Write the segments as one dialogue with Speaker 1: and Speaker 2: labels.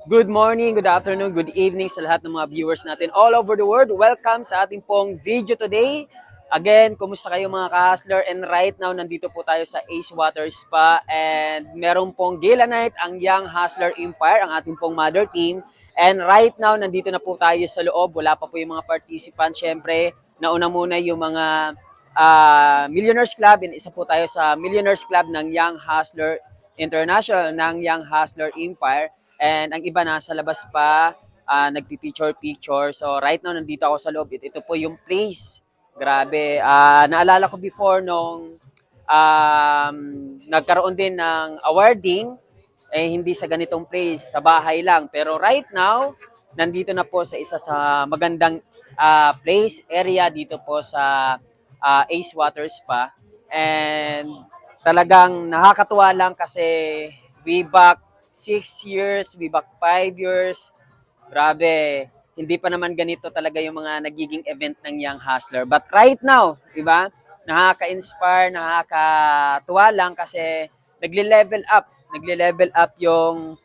Speaker 1: Good morning, good afternoon, good evening sa lahat ng mga viewers natin all over the world. Welcome sa ating pong video today. Again, kumusta kayo mga ka-hustler? And right now, nandito po tayo sa Ace Water Spa and meron pong gala night ang Young Hustler Empire, ang ating pong mother team. And right now, nandito na po tayo sa loob. Wala pa po yung mga participants. Siyempre, nauna muna yung mga Millionaires Club and isa po tayo sa Millionaires Club ng Young Hustler International ng Young Hustler Empire. And ang iba nasa labas pa, nagpi-picture-picture. So right now, nandito ako sa loob. Ito po yung place. Grabe. Naalala ko before nung nagkaroon din ng awarding, hindi sa ganitong place, sa bahay lang. Pero right now, nandito na po sa isa sa magandang place, area dito po sa Ace Water Spa. And talagang nakakatuwa lang kasi way back 6 years, way back 5 years. Grabe, hindi pa naman ganito talaga yung mga nagiging event ng Young Hustler. But right now, di ba, nakaka-inspire, nakakatuwa lang kasi nagle-level up yung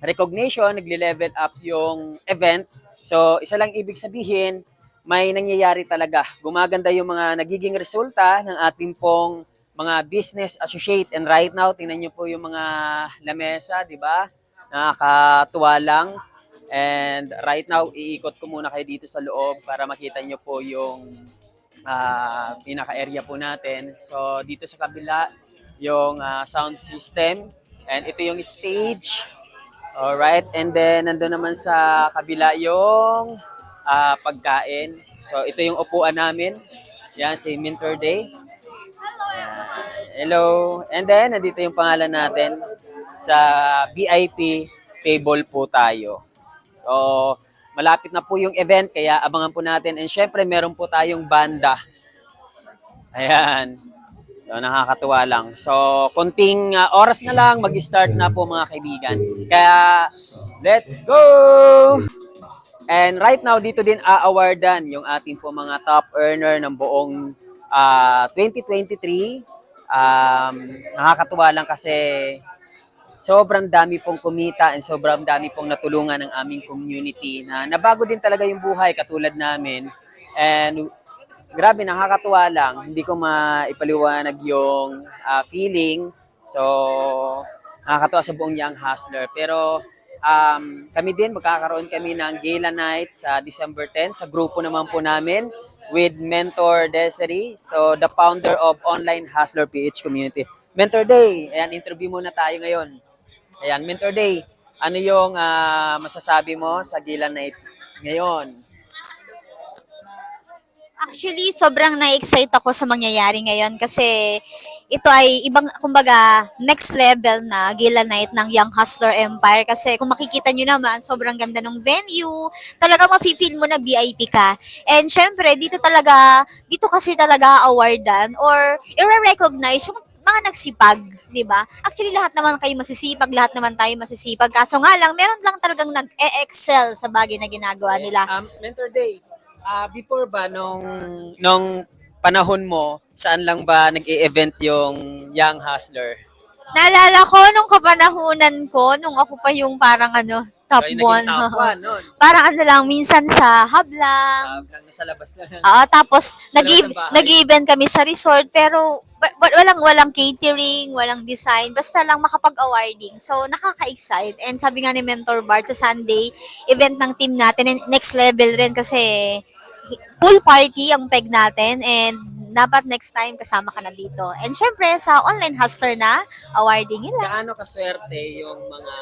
Speaker 1: recognition, nagle-level up yung event. So, isa lang ibig sabihin, may nangyayari talaga. Gumaganda yung mga nagiging resulta ng ating pong mga business associate. And right now, tingnan nyo po yung mga lamesa, di ba? Nakakatuwa lang. And right now, iikot ko muna kayo dito sa loob para makita nyo po yung pinaka-area po natin. So, dito sa kabila, yung sound system. And ito yung stage. Alright. And then, nandun naman sa kabila yung pagkain. So, ito yung upuan namin. Yan, si Minter Day. Hello. And then, nandito yung pangalan natin. Sa VIP table po tayo. So, malapit na po yung event, kaya abangan po natin. And syempre, meron po tayong banda. Ayan. So, nakakatuwa lang. So, konting oras na lang, mag-start na po mga kaibigan. Kaya, let's go! And right now, dito din a-awardan yung ating po mga top earner ng buong 2023. Nakakatuwa lang kasi sobrang dami pong kumita and sobrang dami pong natulungan ng aming community na nabago din talaga yung buhay katulad namin. And grabe, nakakatuwa lang. Hindi ko maipaliwanag yung feeling. So, nakakatuwa sa buong Young Hustler. Pero kami din, magkakaroon kami ng gala night sa December 10 sa grupo naman po namin with Mentor Desiree, so the founder of Online Hustler PH Community. Mentor Day, ayan, interview muna tayo ngayon. Ayan, Mentor Day, ano yung masasabi mo sa gala night ngayon?
Speaker 2: Actually, sobrang na-excite ako sa mangyayari ngayon kasi ito ay ibang, kumbaga, next level na gala night ng Young Hustler Empire kasi kung makikita nyo naman, sobrang ganda ng venue, talaga mafe-feel mo na VIP ka. And syempre, dito kasi talaga awardan or i-recognize yung mga nagsipag, di ba? Actually, lahat naman kayo masisipag, lahat naman tayo masisipag. Kaso nga lang, meron lang talagang nag-excel sa bagay na ginagawa
Speaker 1: Yes,
Speaker 2: nila.
Speaker 1: Mentor Day, before ba nung panahon mo, saan lang ba nag-e-event yung Young Hustler?
Speaker 2: Naalala ko nung kapanahunan ko, nung ako pa yung parang top
Speaker 1: So, yung naging
Speaker 2: 1.
Speaker 1: top 1 nun.
Speaker 2: Parang minsan sa hub lang.
Speaker 1: Nasa labas na.
Speaker 2: Tapos
Speaker 1: Sa bahay.
Speaker 2: nag-event kami sa resort pero walang catering, walang design, basta lang makapag-awarding. So nakaka-excite. And sabi nga ni Mentor Bart sa Sunday, event ng team natin and next level rin kasi pool party ang peg natin and dapat next time kasama ka na dito. And syempre sa online hustler na awarding yun lang.
Speaker 1: Gaano kaswerte yung mga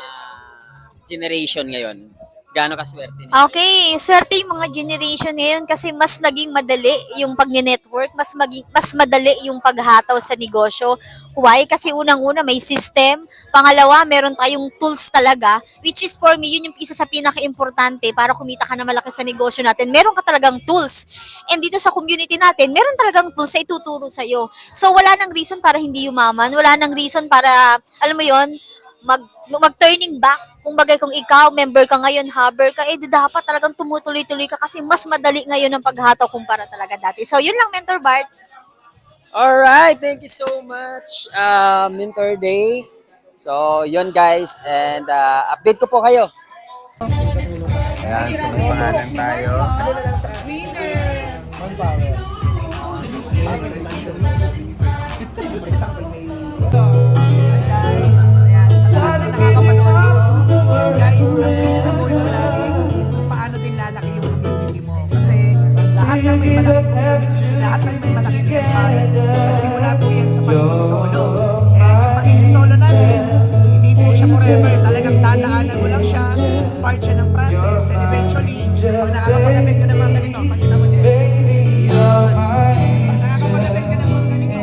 Speaker 1: generation ngayon? Gaano kaswerte?
Speaker 2: Okay, swerte yung mga generation ngayon kasi mas naging madali yung pag-network, mas madali yung paghataw sa negosyo. Why? Kasi unang-una may system, pangalawa meron tayong tools talaga, which is for me yun yung isa sa pinaka-importante para kumita ka na malaki sa negosyo natin. Meron ka talagang tools. And dito sa community natin, meron talagang tools na ituturo sa iyo. So wala nang reason para hindi yumaman, wala nang reason para alam mo yon, mag-turning back. Kung bagay kung ikaw, member ka ngayon, hubber ka, dapat talagang tumutuloy-tuloy ka kasi mas madali ngayon ang paghataw kumpara talaga dati. So, yun lang, Mentor Bart.
Speaker 1: Alright, thank you so much, Mentor Day. So, yun guys. And update ko po kayo. Ayan, so may pangalan tayo.
Speaker 3: Guys, ang goal mo lagi kung paano din lalaki yung community mo. Kasi lahat ng may malaki community, lahat ng may malaki community, nagsimula po yan sa pagiging solo. And yung pagiging solo natin, hindi po siya forever. Talagang dadaanan mo lang siya, part siya ng process, and eventually, pag nakakapag-event ka ng mga ganito, pakita mo dyan. Pag nakakapag-event ka ng mga ganito,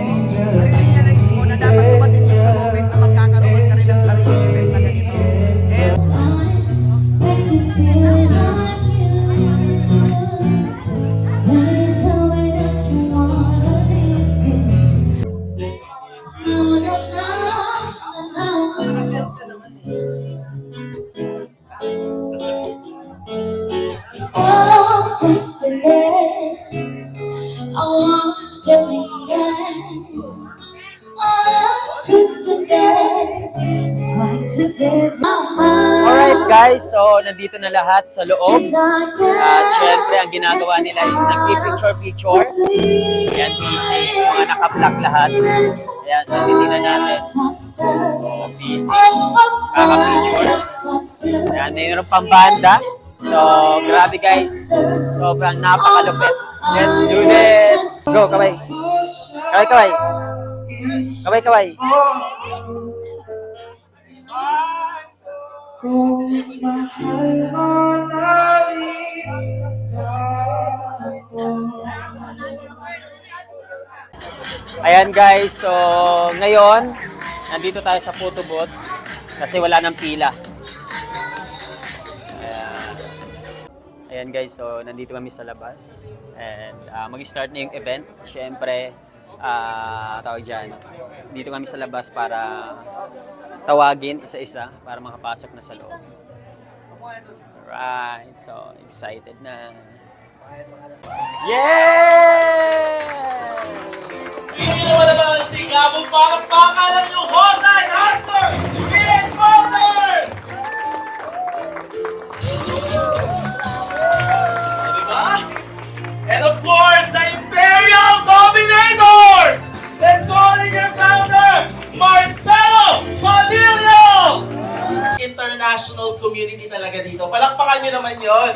Speaker 3: realize mo na dapat dumating siya sa moment na magkakaroon ka rin ng sariling event na ganito. And
Speaker 4: I was feeling sad.
Speaker 1: Alright guys, so nandito na lahat sa loob. At syempre, ang ginagawa nila is nag-picture-picture. Ayan, busy. Mga naka-block lahat. Ayan, so titignan natin. So, busy. Kaka-picture. Ayan, mayroon pang banda. So, grabe guys. Sobrang napakalupit. Let's do this! Go, kaway. Kaway, kaway. Kaway, kaway. Ayan guys, so ngayon, nandito tayo sa photo booth kasi wala nang pila. Ayan guys, so nandito kami sa labas and mag-start na yung event. Siyempre, tawag dyan, dito kami sa labas para tawagin isa-isa para makapasok na sa loob. Alright, so excited na. Yes!
Speaker 5: Hindi naman naman ang sigabong palakpakan ng yung Hotline Hustler! Kids Motors! Diba? And of course, the Imperial Dominators! Let's call in your founder, Marcelo Padillo! International community talaga dito. Palakpakan nyo naman yon.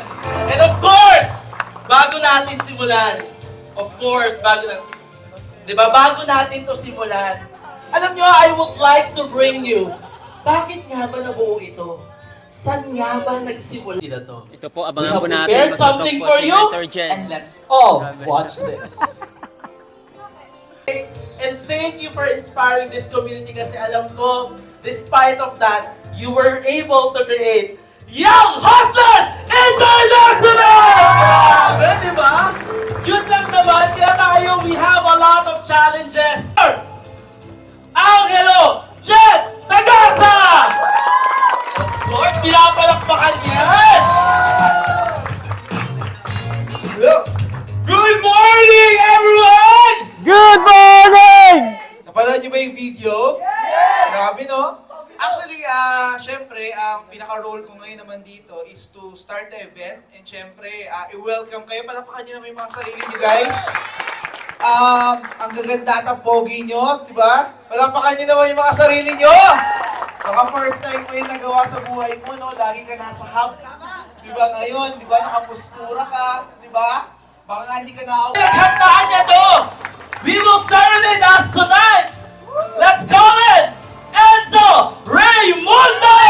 Speaker 5: And of course, bago natin simulan, bago natin to simulan, alam nyo, I would like to bring you, bakit nga ba nabuo ito? Saan nga ba nagsimula to?
Speaker 1: Ito po,
Speaker 5: We
Speaker 1: abangan
Speaker 5: have
Speaker 1: po natin.
Speaker 5: prepared
Speaker 1: Matutok
Speaker 5: something
Speaker 1: po
Speaker 5: for
Speaker 1: si
Speaker 5: you,
Speaker 1: Mentor Jen.
Speaker 5: and let's all watch this. And thank you for inspiring this community kasi alam ko, despite of that, you were able to create Young Hustlers International! Grabe, di ba? Yun lang naman, kaya tayo, we have a lot of challenges. Angelo Jet Tagasa! Of course, pinapalakpakan yan! Good morning, everyone!
Speaker 1: Good morning!
Speaker 6: Napanood niyo ba yung video? Grabe, no? Actually, syempre, ang pinaka-role ko ngayon naman dito is to start the event. And syempre, i-welcome kayo. Palapakan niyo naman yung mga sarili niyo, guys. Ang gaganda at ang pogi niyo, di ba? Palapakan niyo naman yung mga sarili niyo. Baka first time mo yung nagawa sa buhay mo, no? Lagi ka nasa hub. Di ba ngayon? Di ba? Nakapostura ka. Di ba? Baka nga hindi ka na
Speaker 5: Kantaan niya to! We will serenade us tonight! Let's call it Enzo Raymundo!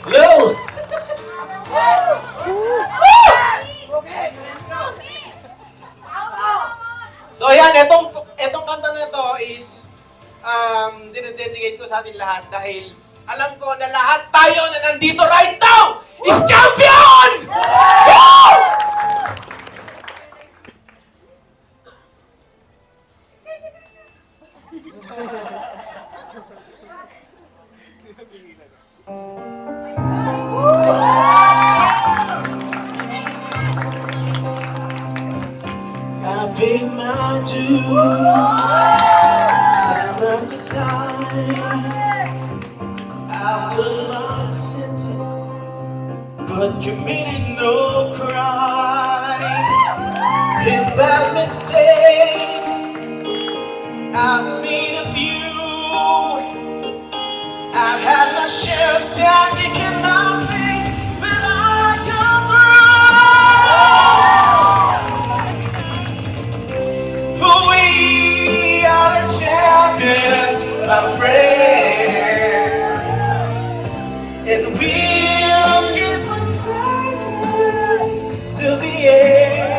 Speaker 5: Hello!
Speaker 6: So ayan, etong kanta na to is dinededicate ko sa atin lahat dahil alam ko na lahat tayo na nandito right now is champion! Woo! I paid my dues, time after time.
Speaker 5: but committed no crime. In bad mistakes, I've made a few. I've had my share of static in my face, but I come through. We are the champions, my friends, and we'll keep on fighting till the end.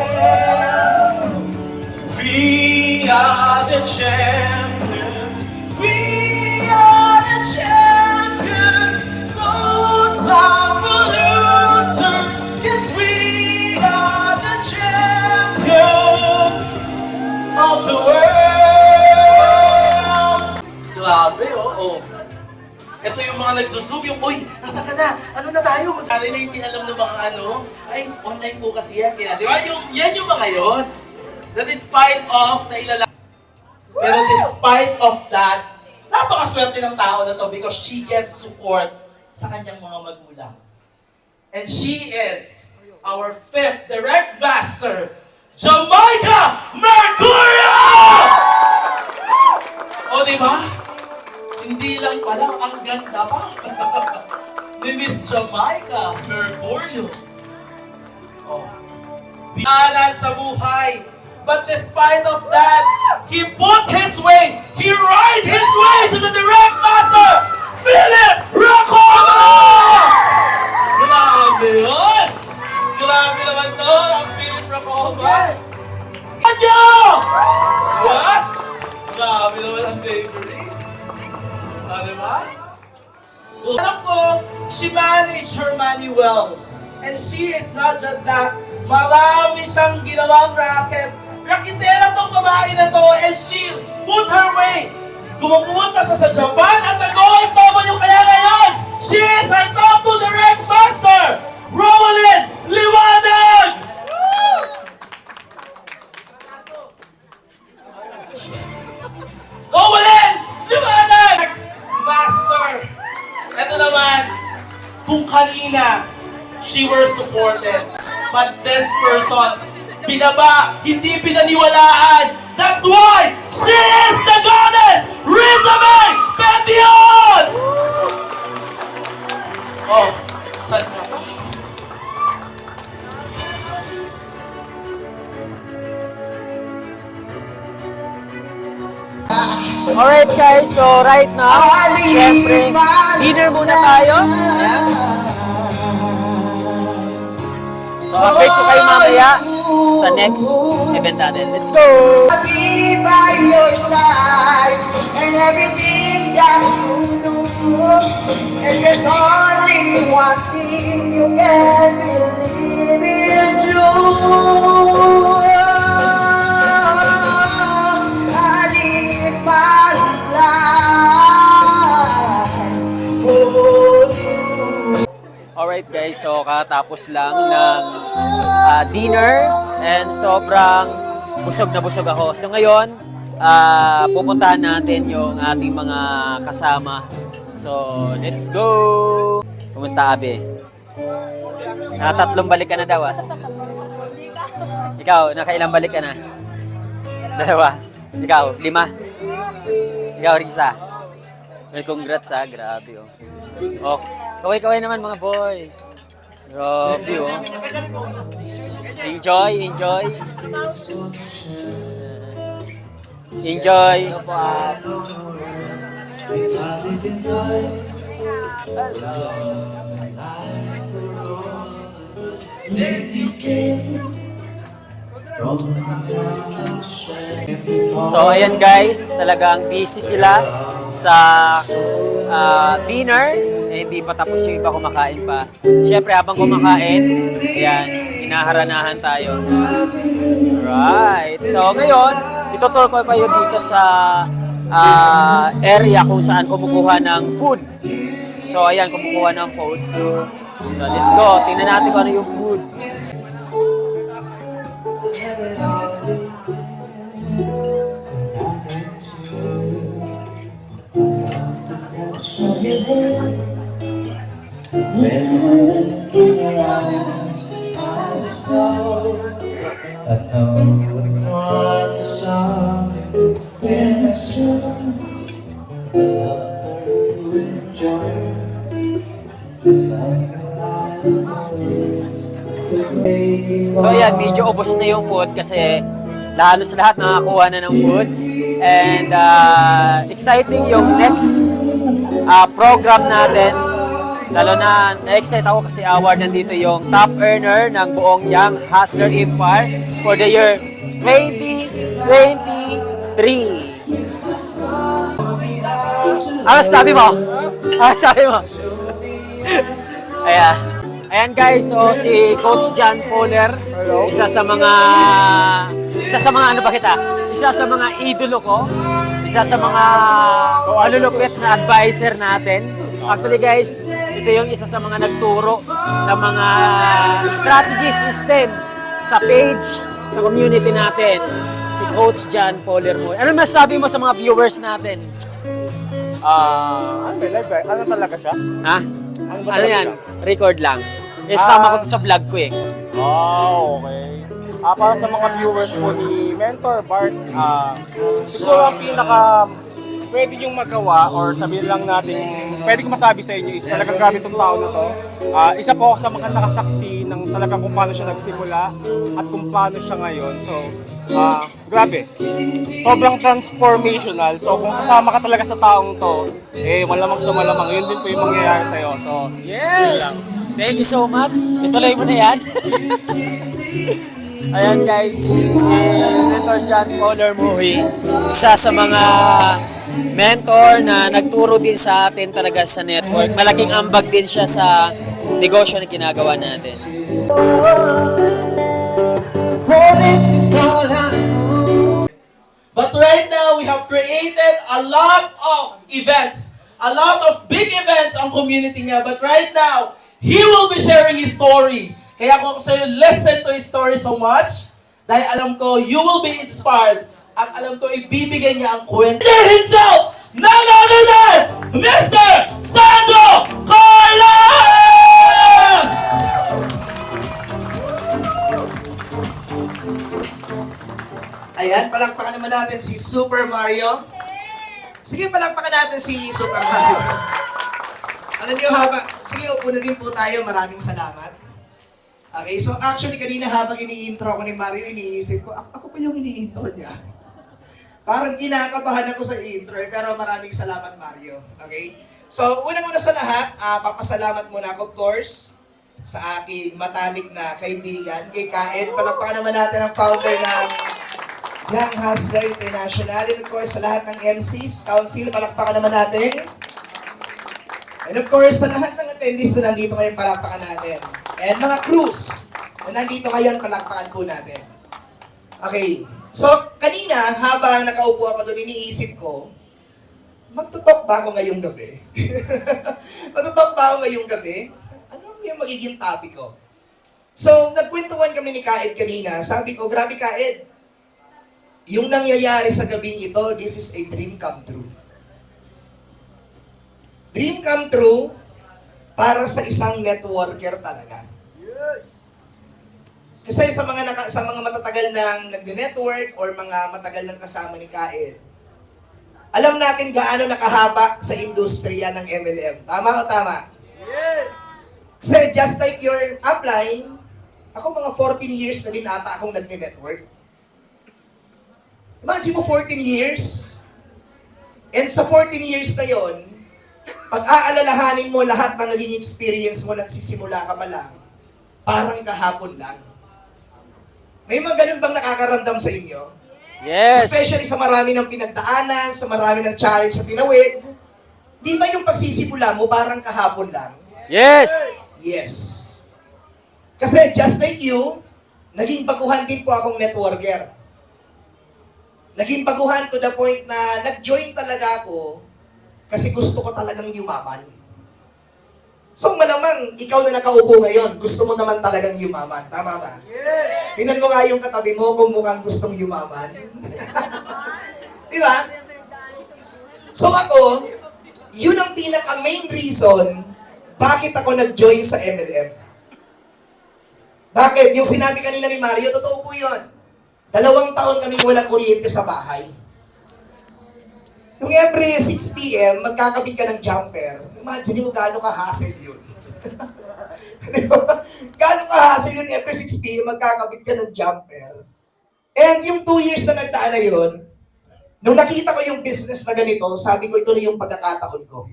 Speaker 5: We are the champions. We are the champions. No time for losers. Yes, we are the champions of the world. Grabe, oo. Ito yung mga nagsusub, yung, uy, nasa ka na? Ano na tayo? Sana na hindi alam ng mga ano. Ay, online po kasi yan. Kaya, di ba? Yan yung mga yon. That despite of na ilala. Pero despite of that, napakaswerte ng tao na to because she gets support sa kanyang mga magulang. And she is our 5th direct master, Jamaica Mercurio! O, di ba? Hindi lang pala, ang ganda pa. Ni Miss Jamaica Mercurio. Oh. Biyanan sa buhay. But despite of that, he put his way, he ride his way to the direct master, Philip Recoba! Grabe yun! Grabe naman to, ang Philip Recoba. Anyo! Yes! Grabe naman ang favorite. Diba? Alam ko, she managed her money well. And she is not just that, marami siyang ginawang racket. Rakitera tong babae na to, and she put her way. Pumunta siya sa Japan at nag-OFW kaya ngayon, she is our top 2 direct master, Rowlyn Liwanag! Rowlyn Liwanag! Master! Ito naman, kung kanina, she were supported, but this person, binaba, hindi pinaniwalaan. That's why she is the goddess, Rizabay Bendion! Oh, saan ka ba?
Speaker 1: Alright guys, so right now, syempre, dinner muna tayo. Ayan. So update ko kayo mamaya sa next event natin. Let's go!
Speaker 3: I'll be by your side and everything that you do. And there's only one thing you can believe is true. I live my life for you.
Speaker 1: Alright guys, so katapos lang ng dinner and sobrang busog na busog ako. So ngayon, pupuntahan natin yung ating mga kasama. So, let's go! Kumusta, Abe? Tatlong balik ka na daw, ah. Ikaw, nakailang balik ka na? 2. Ikaw, 5. Ikaw, Risa. Well, congrats, ah. Grabe, oh. Oh, kaway-kaway naman, mga boys. Grabe, oh. Enjoy, enjoy. Enjoy. So ayan guys, talagang busy sila sa dinner. Hindi pa tapos yung iba kumakain pa. Siyempre habang kumakain, ayan, hinaharanahan tayo. Right. So ngayon, itutur ko kayo dito sa area kung saan kumukuha ng food. So ayan, kumukuha ng food. So let's go, tingnan natin kung ano yung food.
Speaker 4: I just know that no one to something when I show the love you enjoy.
Speaker 1: So ayan, medyo ubos na yung food kasi halos lahat nakakuha na ng food. And exciting yung next program natin. Lalo na-excite ako kasi award nandito yung top earner ng buong Young Hustler Empire for the year 2023. Ano sabi mo? Ano sabi mo? Ayan. Ayan guys, so si Coach John Poller, isa sa mga ano ba kita? Isa sa mga idolo ko, isa sa mga malulupit na advisor natin. Actually guys, ito yung isa sa mga nagturo ng mga strategy system sa page, sa community natin. Si Coach John Poller mo. Ano masasabi mo sa mga viewers natin?
Speaker 5: Ano talaga siya?
Speaker 1: Ha? Ano yan? Record lang. Sama ko to sa vlog ko eh.
Speaker 5: Okay. Para sa mga viewers po ni Mentor Bart, siguro ang pinaka pwede yung magawa or sabihin lang natin, pwede ko masabi sa inyo is talagang grabe itong tao na to. Isa po ako sa mga nakasaksi ng talagang kung paano siya nagsimula at kung paano siya ngayon. So, grabe. Sobrang transformational. So, kung sasama ka talaga sa taong to, malamang sumalamang. Yun din po yung mangyayari sa'yo. So,
Speaker 1: Yes! Thank you so much. Ituloy mo na yan. Ayan guys, si Mentor John Poller Muhi, isa sa mga mentor na nagturo din sa atin talaga sa network. Malaking ambag din siya sa negosyo na ginagawa natin.
Speaker 5: but right now, we have created a lot of events. A lot of big events ang community niya. But right now, he will be sharing his story. Kaya kung sa'yo, listen to his story so much, dahil alam ko, you will be inspired, at alam ko, ibibigay niya ang kwento himself, none other than Mr. Sandro Carlos!
Speaker 3: Ayan, palakpakan naman natin si Super Mario. Sige, palakpakan natin si Super Mario. Alam niyo, sige, upo na din po tayo. Maraming salamat. Okay, so actually kanina habang ini-intro ko ni Mario, iniisip ko, ako pa yung ini-intro niya. Parang kinakabahan ako sa intro pero maraming salamat Mario. Okay? So, unang-una sa lahat, papasalamat muna ako, of course, sa aking matalik na kaibigan, kay Kaed. Palakpakan naman natin ang founder ng Young Hustler International. And of course, sa lahat ng MCs, Council, palakpakan naman natin. And of course, sa lahat ng attendees na nandito ngayon, palakpakan natin. And mga crews na nandito ngayon, palakpakan po natin. Okay. So, kanina, habang nakaupo ako doon, iniisip ko, magtutok ba ako ngayong gabi? Magtutok ba ako ngayong gabi? Ano yung magiging topic ko? So, nagkwentuhan kami ni Kaed kanina. Sabi ko, grabe Kaed, yung nangyayari sa gabing ito, this is a dream come true. Dream come true para sa isang networker talaga. Kasi sa mga matatagal nang nag-network or mga matagal nang kasama ni Kaed, alam natin gaano nakahaba sa industriya ng MLM. Tama o tama? Yes! Kasi just like your upline, ako mga 14 years na din ata akong nag-network. Imagine mo 14 years, and sa 14 years na yon, pag aalalahanin mo lahat ng naging experience mo nagsisimula ka pa lang, parang kahapon lang. May mga ganun bang nakakaramdam sa inyo?
Speaker 1: Yes!
Speaker 3: Especially sa marami ng pinagdaanan, sa marami ng challenge sa tinawid. Di ba yung pagsisimula mo parang kahapon lang?
Speaker 1: Yes!
Speaker 3: Yes. Kasi just like you, naging baguhan din po akong networker. Naging baguhan to the point na nag-join talaga ako kasi gusto ko talagang yumaman. So malamang, ikaw na nakaupo ngayon, gusto mo naman talagang yumaman. Tama ba? Yes! Tingnan mo nga yung katabi mo kung mukhang gustong yumaman. Di ba? So ako, yun ang pinaka-main reason bakit ako nag-join sa MLM. Bakit? Yung sinabi kanina ni Mario, totoo po yun. 2 taon kami walang kuryente sa bahay. Yung every 6 p.m., magkakabit ka ng jumper. Imagine mo gaano ka-hassle yun. Di ba? Gaano ka-hassle yun every 6 p.m., magkakabit ka ng jumper. And yung 2 years na nagdaan na yun, nung nakita ko yung business na ganito, sabi ko, ito na yung pagkakataon ko.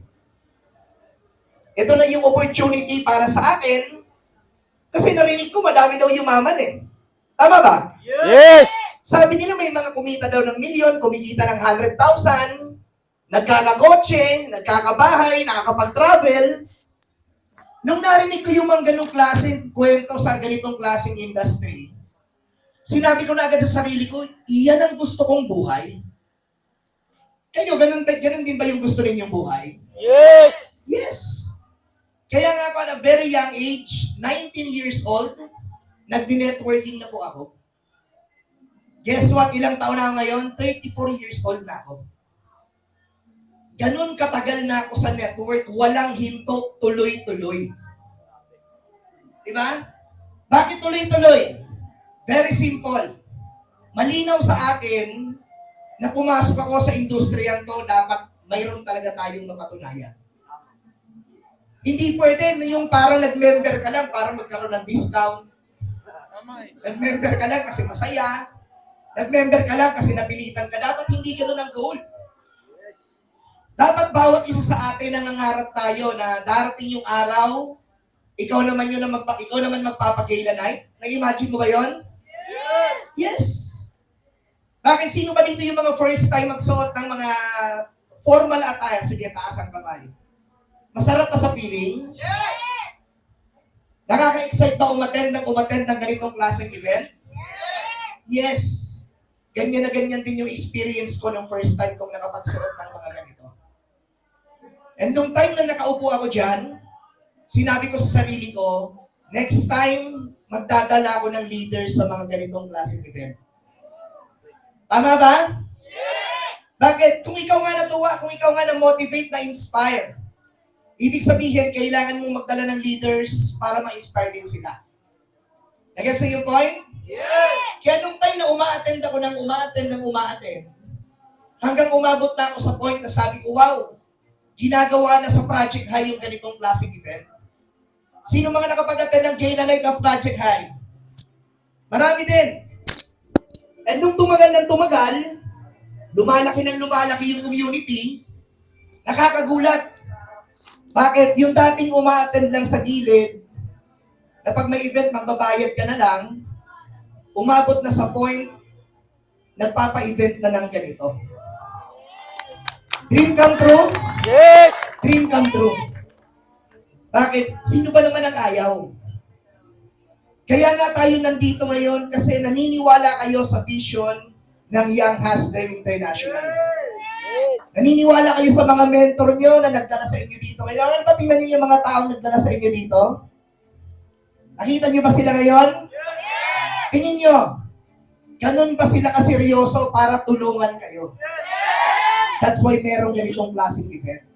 Speaker 3: Ito na yung opportunity para sa akin, kasi narinig ko, madami daw yumaman eh. Tama ba?
Speaker 1: Yes!
Speaker 3: Sabi nila may mga kumita daw ng milyon, kumikita ng 100,000, nagkakakotse, nagkakabahay, nakakapag-travel. Nung narinig ko yung mga ganong klaseng kwento sa ganitong klaseng industry, sinabi ko na agad sa sarili ko, iyan ang gusto kong buhay. Kayo, ganun din ba yung gusto ninyong buhay?
Speaker 1: Yes!
Speaker 3: Yes! Kaya nga ako, at a very young age, 19 years old, nagdi-networking na po ako. Guess what? Ilang taon na ako ngayon? 34 years old na ako. Ganun katagal na ako sa network, walang hinto, tuloy-tuloy. Diba? Bakit tuloy-tuloy? Very simple. Malinaw sa akin na pumasok ako sa industriyang to, dapat mayroon talaga tayong mapatunayan. Hindi pwede na yung parang nag-member ka lang para magkaroon ng discount. Nag-member ka lang kasi masaya. Nag-member ka lang kasi napilitan ka. Dapat hindi ganun ang goal. Dapat bawat isa sa atin nangangarap tayo na darating yung araw, ikaw naman magpapagayla night. Nag-imagine mo ba yun? Yes! Bakit sino ba dito yung mga first time magsuot ng mga formal attire? Sige, taas ang kamay. Masarap pa sa feeling? Nakaka-excite ba umattend ng ganitong klaseng event? Yes! Ganyan na ganyan din yung experience ko nung first time kong nakapagsuot ng mga ganito. And nung time na nakaupo ako dyan, sinabi ko sa sarili ko, next time, magdadala ako ng leaders sa mga ganitong klaseng event. Tama ba? Bakit? Kung ikaw nga natuwa, kung ikaw nga na-motivate, na-inspire, ibig sabihin, kailangan mong magdala ng leaders para ma-inspire din sila. Nag-gets na yung point? Yes! Kaya nung time na uma-attend ako ng uma-attend, hanggang umabot na ako sa point na sabi ko, wow, ginagawa na sa Project High yung ganitong klaseng event. Sino mga nakapag-attend ng Gala Night of Project High? Marami din. And nung tumagal ng tumagal, lumalaki yung community, nakakagulat. Bakit? Yung dating uma-attend lang sa gilid, na pag may event, magbabayad ka na lang, umabot na sa point, nagpapa-event na ng ganito. Dream come true?
Speaker 1: Yes!
Speaker 3: Dream come true. Bakit? Sino ba naman ang ayaw? Kaya nga tayo nandito ngayon kasi naniniwala kayo sa vision ng Young Hustler International. Naniniwala kayo sa mga mentor nyo na nagdala sa inyo dito. Kailangan ba tingnan niyo yung mga taong nagdala sa inyo dito? Nakita niyo ba sila ngayon? Tingin nyo, ganun ba sila kaseryoso para tulungan kayo? That's why merong ganitong klaseng event.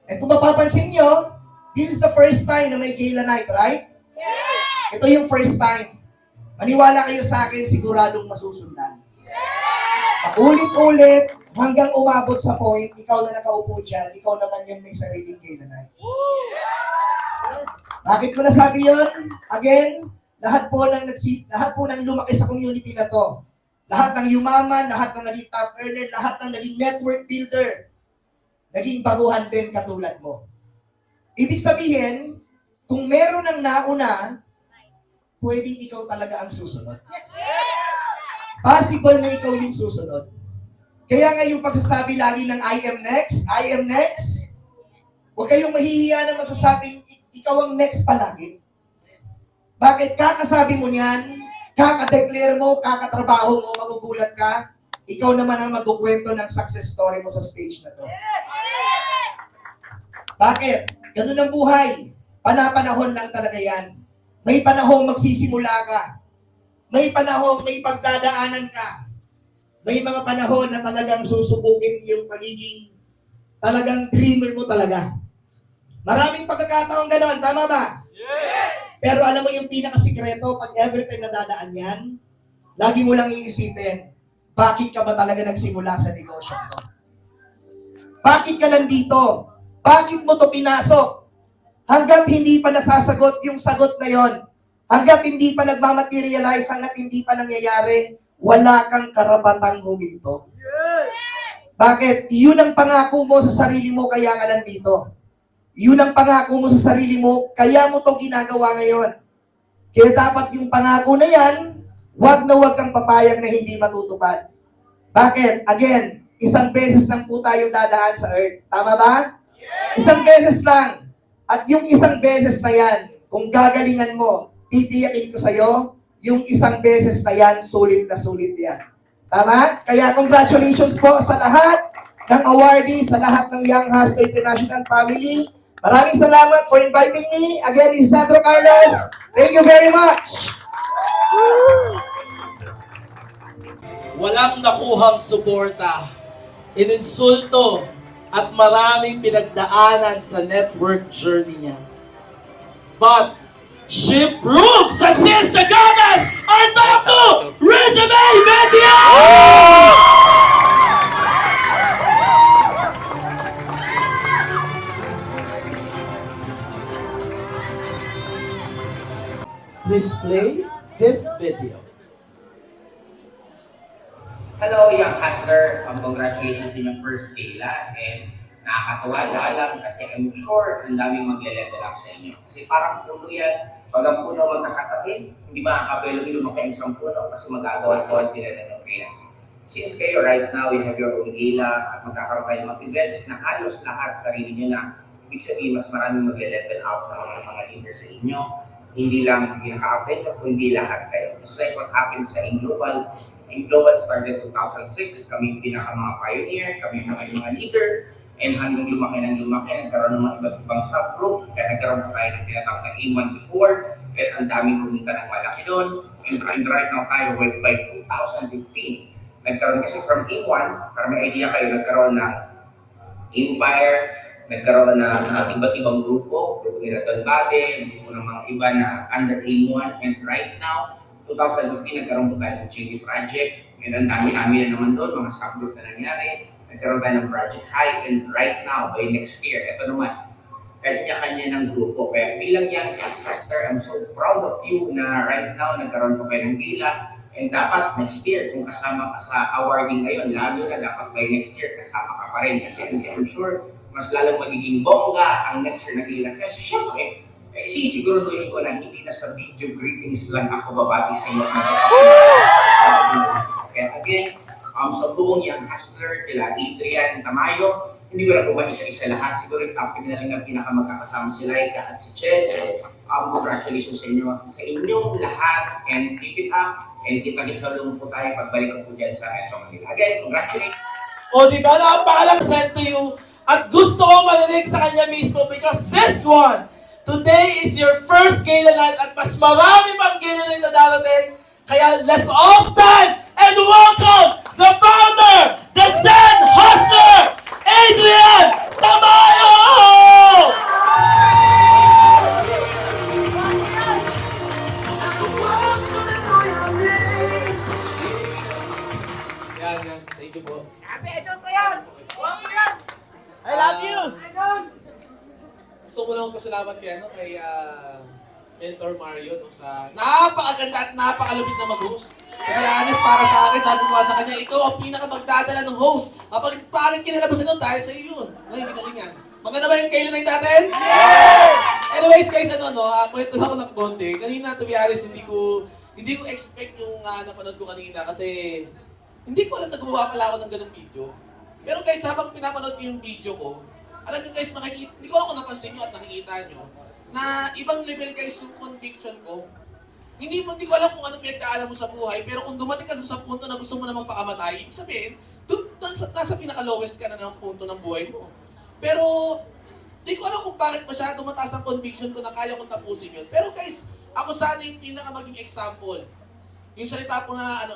Speaker 3: And kung mapapansin nyo, this is the first time na may Gala Night, right? Ito yung first time. Maniwala kayo sa akin, siguradong masusundan. Paulit-ulit, hanggang umabot sa point, ikaw na nakaupo dyan, ikaw naman yung may sariling Gala Night. Bakit ko nasabi yun? Again, lahat po ng lumaki sa community na to, lahat ng yumaman, lahat ng naging top earner, lahat ng naging network builder, naging baguhan din katulad mo. Ibig sabihin, kung meron ng nauna, pwedeng ikaw talaga ang susunod. Possible na ikaw yung susunod. Kaya nga yung pagsasabi lagi ng I am next, huwag kayong mahihiya na magsasabing ikaw ang next palagi. Bakit? Kakasabi mo niyan, kaka-declare mo, kakatrabaho mo, magugulat ka, ikaw naman ang magkukwento ng success story mo sa stage na to. Bakit? Ganun ang buhay. Panapanahon lang talaga yan. May panahong magsisimula ka. May panahong may pagdadaanan ka. May mga panahon na talagang susubukin yung pagiging talagang dreamer mo talaga. Maraming pagkakataon ganon, tama ba? Yes! Pero alam mo yung pinakasikreto, pag every time nadadaan yan, lagi mo lang iisipin, bakit ka ba talaga nagsimula sa negosyo ko? Bakit ka nandito? Bakit mo to pinasok? Hanggat hindi pa nasasagot yung sagot na yon, hanggat hindi pa nagmamaterialize, hanggat hindi pa nangyayari, wala kang karapatang huminto. Bakit? Yun ang pangako mo sa sarili mo, kaya ka nandito. Yun ang pangako mo sa sarili mo, kaya mo to ginagawa ngayon. Kaya dapat yung pangako na yan, wag na wag kang papayag na hindi matutupad. Bakit? Again, isang beses lang po tayo dadaan sa earth. Tama ba? Isang beses lang. At yung isang beses na yan, kung gagalingan mo, titiyakin ko sa'yo, yung isang beses na yan, sulit na sulit yan. Tama? Kaya congratulations po sa lahat ng awardees, sa lahat ng Young Hustler International family. Maraming salamat for inviting me. Again, this is Sandro Carlos. Thank you very much.
Speaker 5: Walang nakuhang suporta, ininsulto, at maraming pinagdaanan sa network journey niya. But she proves that she is the goddess! Our top two, Resume Media! Please play this video.
Speaker 7: Hello, Young Hustler. Congratulations sa inyong first gala. And nakakatuwa lang kasi I'm sure ang daming magle-level up sa inyo. Kasi parang puno yan. Pag ang puno magkakatabi, hindi makakabelo yung lumaki ang isang puno kasi magagawa-gawa sila ng freelance. Since kayo right now, you have your own gala at magkakaroon kayo ng mga events na halos lahat sarili nyo na. Ibig sabihin, mas maraming magle-level up ng mga leaders sa inyo. Hindi lang pinaka-append, kundi lahat kayo. Just like what happened sa InGlobal. InGlobal started 2006, kami pinaka mga pioneer, kami mga leader, and hanggang lumaki, nagkaroon ng mga iba't ibang subgroup, kaya nagkaroon pa tayo ng tinatawag na A1 before, at ang daming kumita ng malaki doon, and right now tayo by 2015. Nagkaroon kasi from A1, para may idea kayo, nagkaroon ng Empire, nagkaroon na iba't ibang grupo, grupo nila Don Bade, grupo ng mga iba na under A1, and right now, 2015, nagkaroon po tayo ng JD Project, and ang dami-dami na naman doon, mga subgroup na nangyari, nagkaroon tayo ng Project High, and right now, by next year, ito naman, kanya-kanya ng grupo. Kaya bilang Young Hustler, I'm so proud of you na right now, nagkaroon po kayo ng gala, and dapat next year, kung kasama ka sa awarding ngayon, lalo na dapat by next year, kasama ka pa rin, kasi I'm sure, mas lalong magiging bongga ang next year na gila. Kasi syempre, sisiguraduhin ko na hindi na sa video greetings lang ako babati sa inyo. Kaya again, sa buong Young Hustler, kila Adrian Tamayo, hindi ko na po isa-isa lahat. Siguro yung top na lang ang pinakamagkakasama si Laika at si Chen. Congratulations sa inyo, sa inyong lahat, and keep it up. And kita-gisalong po tayo pagbalik ko po dyan sa Metro Manila. Again, congratulations.
Speaker 5: O di ba, napakalang sent to you. At gusto ko marinig sa kanya mismo because this one, today is your first gala night at mas marami pang gala night na darating. Kaya let's all stand and welcome the founder, the Zen Hustler, Adrian Tamayo!
Speaker 8: Yan. Thank you po.
Speaker 3: I love you!
Speaker 8: Gusto ko lang magpasalamat kay Mentor Mario no, sa napakaganda at napakalupit na mag-host. To be honest, para sa akin, sabi ko sa kanya, ikaw ang pinakamagdadala ng host. Kapag parang kinalabasan nun, dahil sa iyo yun. No, hindi galingan. Maganda ba yung kailan ng natin? Yes! Anyways guys, kwento lang ako ng konti. Kanina, to be honest, hindi ko expect yung napanood ko kanina kasi hindi ko alam na gumawa pala ako ng ganung video. Pero guys, habang pinapanood ko yung video ko, alam nyo guys, hindi ko alam kung napansin nyo at nakikita nyo, na ibang level guys yung conviction ko. Hindi ko alam kung anong pinagdaanan mo sa buhay, pero kung dumating ka doon sa punto na gusto mo na magpakamatay, ibig sabihin, nasa pinaka-lowest ka na ng punto ng buhay mo. Pero, hindi ko alam kung bakit masyado mataas ang conviction ko na kaya kong tapusin yun. Pero guys, ako sana yung pinaka maging example. Yung salita po na,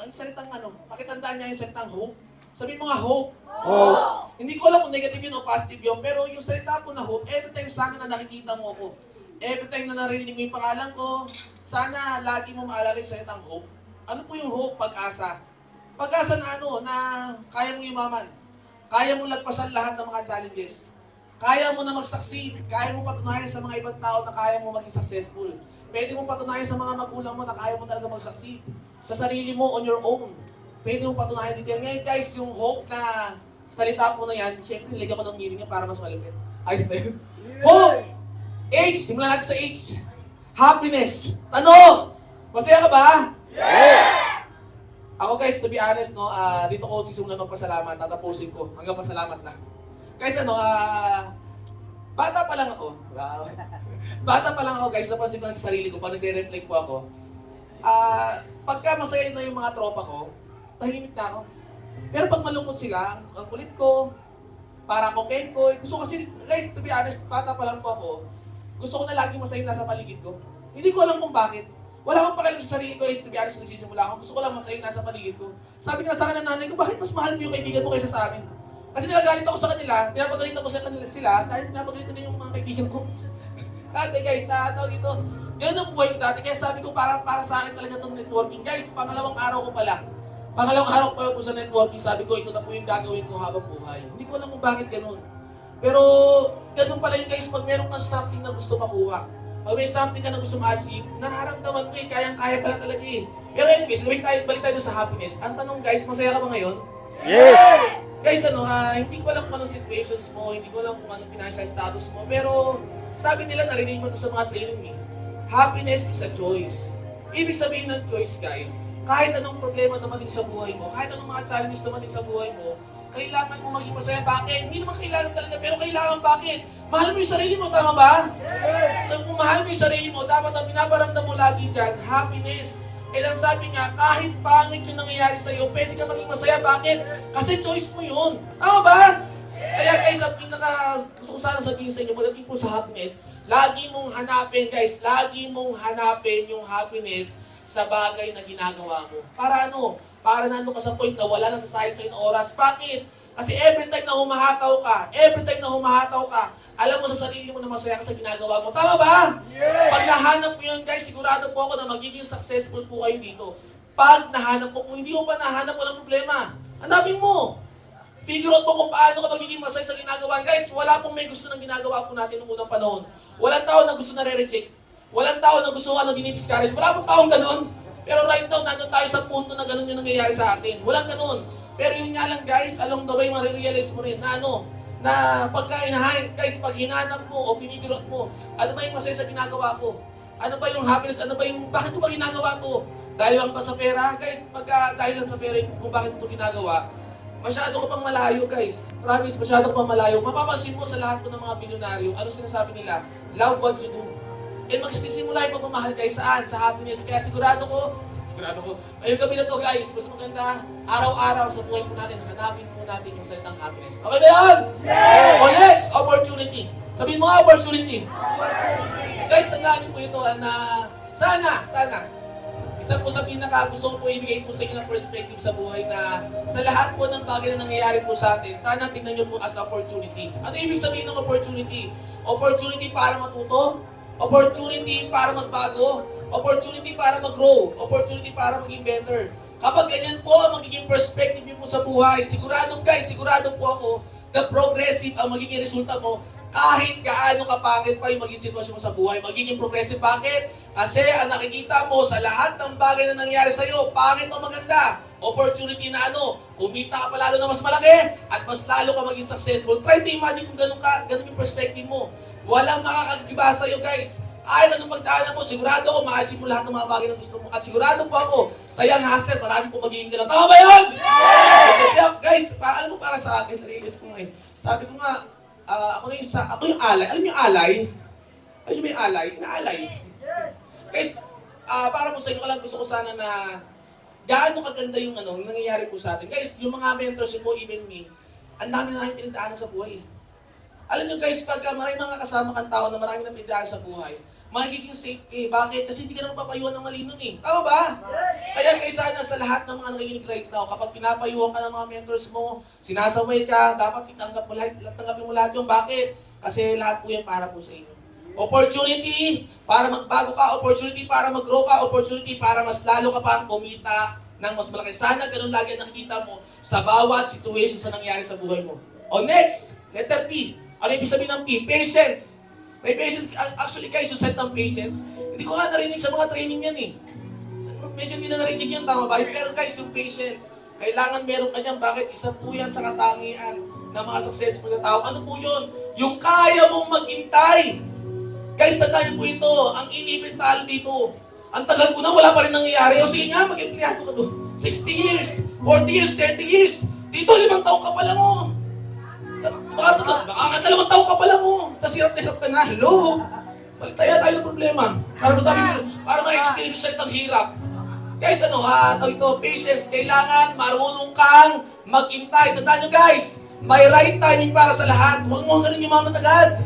Speaker 8: pakitandaan niya yung salitang hope. Sabihin mo nga hope. Hope. Hindi ko alam kung negative yun o positive yun, pero yung salita po na hope, every time sana na nakikita mo ako, every time na narinig mo yung pangalan ko, sana lagi mo maalala yung salitang hope. Ano po yung hope? Pag-asa. Pag-asa na ano, na kaya mo yumaman. Kaya mo lagpasan lahat ng mga challenges. Kaya mo na mag-succeed. Kaya mo patunayan sa mga ibang tao na kaya mo maging successful. Pwede mo patunayan sa mga magulang mo na kaya mo talaga mag-succeed. Sa sarili mo, on your own. Pwede mo patunayan dito yan. Ngayon guys, yung hope na salita po na yan, syempre nilagyan ko ng meaning niya para mas malapit. Ayos na yun. Hope! H! Simulan natin sa H. Happiness. Tanong! Masaya ka ba? Yes! Ako guys, to be honest, no, dito ko sisimulan magpasalamat, tatapusin ko hanggang pasalamat lang. Guys, bata pa lang ako. Wow. Bata pa lang ako guys, napansin ko na sa sarili ko, pag nagre-reflect po ako, pagka masaya na yung mga tropa ko, tahimik na ako. Pero pag malungkot sila, ang kulit ko, para akong kenko, gusto kasi, guys, to be honest, bata pa lang po ako, gusto ko na lagi masaya nasa paligid ko. Hindi ko alam kung bakit. Wala akong pakialam sa sarili ko, to be honest, nagsisimula ako. Gusto ko lang masaya nasa paligid ko. Sabi nga sa akin ng nanay ko, bakit mas mahal mo yung kaibigan mo kaysa sa amin? Kasi nagagalit ako sa kanila, pinapagalitan ko sa kanila sila, dahil pinapagalitan na yung mga kaibigan ko. Dati guys, nakataw dito. Ganun ang buhay ko dati, kaya sabi ko para sa akin talaga itong networking. Guys, pangalawang araw ko pala. Pangalawang araw ko pala po sa networking, sabi ko, ito na po yung gagawin ko habang buhay. Hindi ko alam kung bakit ganun. Pero, ganun pala yung guys, pag meron kang something na gusto makuha, pag may something ka na gusto ma-achieve, nararamdaman mo kayang-kaya pala talaga eh. Pero anyways, balik tayo sa happiness. Ang tanong guys, masaya ka ba ngayon?
Speaker 1: Yes!
Speaker 8: Guys, hindi ko alam kung anong situations mo, hindi ko alam kung anong financial status mo, pero sabi nila, narinig mo ito sa mga training happiness is a choice. Ibig sabihin ng choice guys, kahit anong problema naman din sa buhay mo, kahit anong mga challenges naman din sa buhay mo, kailangan mo maging masaya. Bakit? Hindi naman kailangan talaga, pero kailangan bakit? Mahal mo yung sarili mo, tama ba? Kung mahal mo yung sarili mo, dapat ang pinaparamdam mo lagi dyan, happiness. And ang sabi nga, kahit pangit yung nangyayari sa'yo, pwede ka maging masaya. Bakit? Kasi choice mo yun. Tama ba? Kaya guys, ang gusto ko sana sabihin sa inyo, pagdating po sa happiness, lagi mong hanapin guys, lagi mong hanapin yung happiness sa bagay na ginagawa mo. Para ano? Para nandun ka sa point na wala na sasayang sa'yo ng oras. Bakit? Kasi every time na humahataw ka, alam mo sa sarili mo na masaya ka sa ginagawa mo. Tama ba? Yeah. Pag nahanap mo yun, guys, sigurado po ako na magiging successful po kayo dito. Pag nahanap mo, kung hindi mo pa nahanap, walang problema. Hanapin mo. Figure out mo kung paano ka magiging masaya sa ginagawa. Guys, wala pong may gusto ng ginagawa po natin noong unang panahon. Walang tao na gusto na re-reject. Walang tao na gusto dinidiscourage. Wala pong taong ganun. Pero right now, nandun tayo sa punto na ganun yung nangyayari sa atin. Walang ganun. Pero yun nga lang guys, along the way, marirealize mo rin na na pagka guys, pag hinanap mo o pinigurot mo, ano ba yung masaya sa ginagawa ko? Ano ba yung happiness? Ano ba yung, bakit ko ba ginagawa to? Dahil lang ba sa pera? Guys, pagka dahil lang sa pera kung bakit ito ginagawa, masyado ko pang malayo guys. Promise, masyado ko pang malayo. Mapapansin mo sa lahat po ng mga bilyonaryo, ano sinasabi nila? Love what you do. And magsisimula yung pagmamahal guys saan? Sa happiness. Kaya sigurado ko, ayun gabi na to guys, mas maganda, araw-araw sa buhay po natin, hanapin po natin yung salitang happiness. Okay ba yan? Yes! O next, opportunity. Sabihin mo nga, opportunity. Guys, tandaan niyo po ito na sana, isa po sa pinaka-gusto ko po ibigay po sa inyo ng perspective sa buhay na sa lahat po ng bagay na nangyayari po sa atin, sana tingnan niyo po as opportunity. Ano ibig sabihin ng opportunity? Opportunity para matuto, opportunity para magbago, opportunity para mag-grow, opportunity para maging better. Kapag ganyan po ang magiging perspective niyo po sa buhay, sigurado po ako na progressive ang magiging resulta mo kahit gaano kapangit pa yung magiging sitwasyon mo sa buhay. Magiging progressive. Bakit? Kasi ang nakikita mo sa lahat ng bagay na nangyari sa'yo, pangit o maganda, opportunity na kumita ka pa lalo na mas malaki at mas lalo ka maging successful. Try to imagine kung ganun yung perspective mo. Walang makakagiba sa'yo guys. Kahit anong pagdaanan mo, sigurado ako ma-achieve mo lahat ng mga bagay na gusto mo. At sigurado po ako, sa Young Hustler, marami po magiging ganun. Tama ba yun? Yeah! Guys, alam mo para sa akin, na-realize ko ngayon. Sabi ko nga, ako yung alay. Alam niyo yung alay? Alam niyo ba yung alay? Inaalay. Guys, para po sa inyo, gusto ko sana na gaano kaganda yung nangyayari po sa atin. Guys, yung mga mentors ko, even me, ang dami na namin pinagdaanan sa buhay. Alam niyo guys, pagka maraming mga kasama kang tao na marami na pinagdaanan sa buhay, magiging safe Bakit? Kasi hindi ka naman papayuhan ng mali nun Tama ba? Kaya guys, sana sa lahat ng mga nakikinig right now, kapag pinapayuhan ka ng mga mentors mo, sinasaway ka, dapat tanggapin mo lahat yung bakit? Kasi lahat po yan para po sa inyo. Opportunity para magbago ka, opportunity para mag-grow ka, opportunity para mas lalo ka pang kumita ng mas malaki. Sana ganun lagi ang nakikita mo sa bawat situation sa nangyari sa buhay mo. O next, letter P. Ano ibig sabihin ng P? Patience. May patience. Actually guys, yung set ng patience, hindi ko nga narinig sa mga training yan eh. Medyo hindi na narinig yan, tama ba? Pero guys, yung patient, kailangan meron ka niyan. Bakit? Isa po yan sa katangian ng mga successful na tao. Ano po yun? Yung kaya mong maghintay. Guys, tandaan niyo po ito. Ang inipin talo dito. Ang tagal ko na, wala pa rin nangyayari. O sige nga, mag-empleyado ka doon. 60 years, 40 years, 30 years. Dito, 5 taon ka pa lang oh. Baka 2 taon ka pa lang oh. Tapos hirap na hirap ka na. Hello? Balitaya tayo ng problema. Para masabi mo, para ma-experience siya itong hirap. Guys, ito, patience. Kailangan marunong kang mag-intay. Tandaan nyo guys, may right timing para sa lahat. Huwag mo ganun yumaman agad.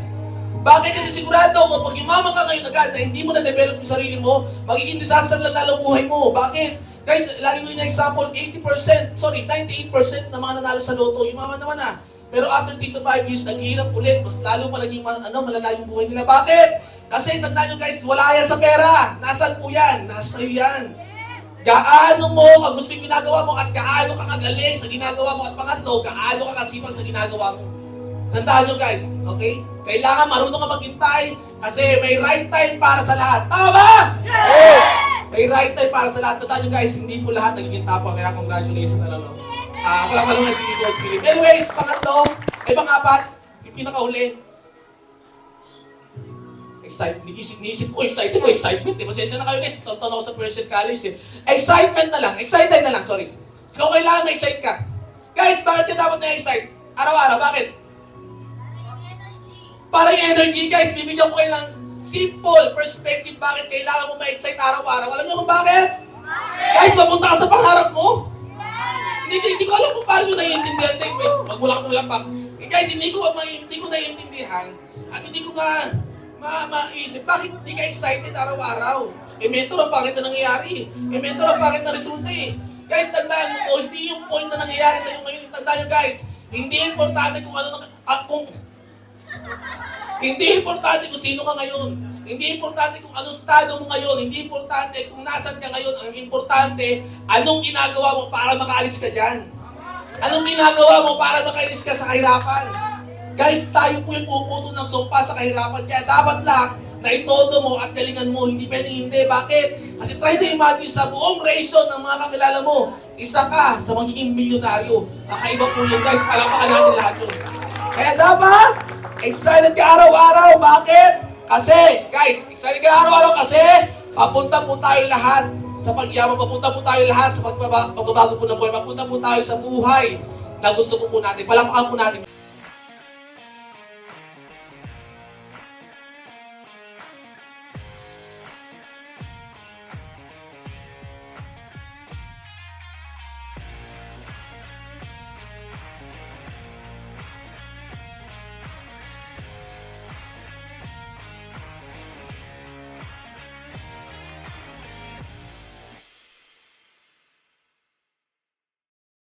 Speaker 8: Bakit? Kasi sigurado ko, pag yumaman ka ngayon agad na hindi mo na-develop yung sarili mo, magiging disaster lang lalo buhay mo. Bakit? Guys, lagi mo yung example, 98% ng mga nanalo sa loto, yumaman naman na. Pero after 3 to 5 years, naghihirap ulit, mas lalo malaging malala yung buhay nila. Bakit? Kasi tandaan nyo guys, wala yan sa pera. Nasaan po yan? Nasa sa'yo yan. Gaano mo kagusto yung ginagawa mo at gaano ka kagaling sa ginagawa mo at pangatlo, gaano ka kasipag sa ginagawa mo. Tandaan nyo guys, okay? Kailangan marunong ka maghintay kasi may right time para sa lahat. Tama ba? Yes! May right time para sa lahat. Tandaan nyo guys, hindi po lahat nagiging tapang. Kaya congratulations na lang. Wala pa lang si Coach Philip. Anyways, pangatlo, pang-apat, yung pinakahuli. Niisip ko, excitement eh. Pasensya na kayo guys, taon ako sa Persian College eh. Excited na lang, sorry. So, kailangan na-excite ka. Guys, bakit ka dapat na-excite? Araw-araw, bakit? Para yung energy, guys, bibigyan ko kayo ng simple perspective bakit kailangan mo ma-excite araw-araw. Alam niyo kung bakit? Guys, mapunta ka sa pangarap mo. Hindi ko alam kung paano nyo naiintindihan. Magmulak mo lang pa. Guys, hindi ko naiintindihan at hindi ko maisip, bakit hindi ka excited araw-araw? Mentor, ang bakit na nangyayari? Mentor, ang bakit na resulta eh? Guys, tandaan mo po, hindi yung point na nangyayari sa iyo ngayon. Tandaan nyo guys, hindi importante kung hindi importante kung sino ka ngayon. Hindi importante kung anong estado mo ngayon. Hindi importante kung nasan ka ngayon. Ang importante, anong ginagawa mo para makaalis ka dyan? Anong ginagawa mo para makainis ka sa kahirapan? Guys, tayo po yung puputo ng sumpa sa kahirapan. Kaya dapat lang na itodo mo at galingan mo. Hindi pwedeng hindi. Bakit? Kasi try to imagine sa buong ratio ng mga kakilala mo, isa ka sa magiging milyonaryo. Kakaiba po yun guys. Palapakan natin lahat yun. Kaya dapat, excited ka araw-araw. Bakit? Kasi, guys, excited ka araw-araw kasi papunta po tayo lahat sa pagyaman. Papunta po tayo lahat sa pagbabago po ng buhay. Papunta po tayo sa buhay na gusto po natin. Palapakan po natin.